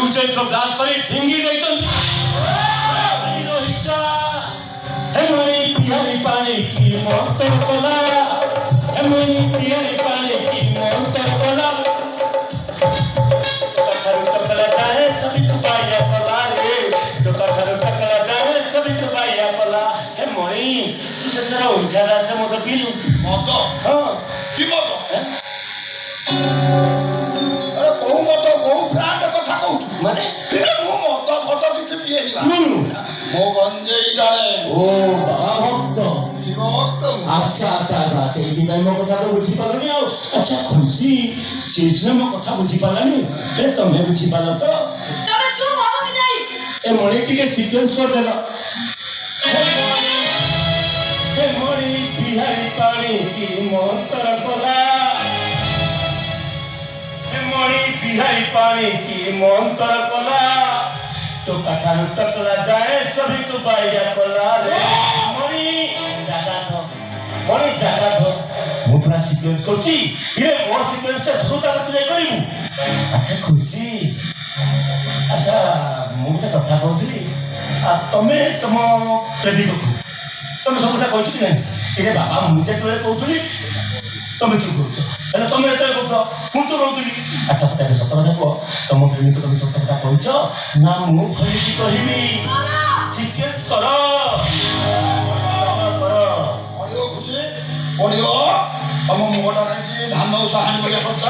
Chaitra blast कर ठिंगी पिहारी पानी की मत कला पिहारी पानी की मत कला टकला चाहे सभी टुकाया कला रे तो टकला चाहे सभी टुकाया कला हे मणि से सर उठा रासे मत पीलु मत हाँ कि मत अरे बहु मत बहु ब्रांड कथा कहू माने मो मत फट किछि पिएनिबा मो गंजे डाले ओ बाबा भक्त शिव भक्त अच्छा अच्छा अच्छा ସେଇଥିପାଇଁ ମୋ କଥା ତ ବୁଝିପାରିଲନି ଆଉ ଆଚ୍ଛା ଖୁସି ସିଏ ମୋ କଥା ବୁଝିପାରିଲାନି ହେ ତମେ ବୁଝିପାରିଲ ତ ତମେ ଚୁପ ହବ କି ନାହିଁ ଏ ମଣି ଟିକେ ସିକ୍ୱେନ୍ସ କରିଦେଲ ହେ ମଣି ବିହାରୀ ପାଣି କି ମନ୍ତର କଲା ହେ ମଣି ବିହାରୀ ପାଣି କି ମନ୍ତର କଲା तो कठारू टकला जाए सभी को बाइया कला रे मणि जागा दो मणि जागा दो मु पूरा सिक्वेन्स करछि इरे मो सिक्वेन्स ता सुता करते जाई करिवु अच्छा खुशी अच्छा मु के कथा कहउथली आ तमे तम प्रेमी को तमे सब कथा कहछि कि नहीं इरे बाबा मु जे तोरे कहउथली तमे चुप करछ એટલે તમે એટલે કહો હું તો કહુଥିଲି अच्छा તમે સત କଥା કહો તમ પ્રેમી તો તમે સત କଥା कहछ ନା ମୁଁ ଭଲସି କହିବି ସିକ୍ୱେନ୍ସ କର पढियो खुशी पढियो तम मोटा नै धान उसाहान बया करछ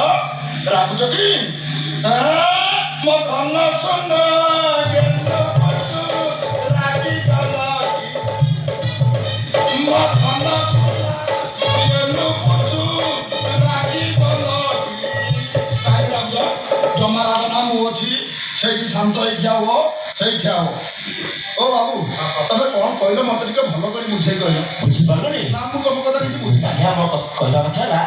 राखुछ कि म धन सुन गेट पछु राखी चला म धन सुन गेलु पछु राखी चला काई लागला जमारा नाम अछि सेठी शांत होई ठिया हो सेठी ठिया हो ओ बाबू तमे कोन कहलो मत टिके भलो करी बुझाई कहलो ବୁଝିପାରିଲନି ना मु तुम कथा किछि बुझी ଆଜ୍ଞା ମୋ କହିବା କଥା ହେଲା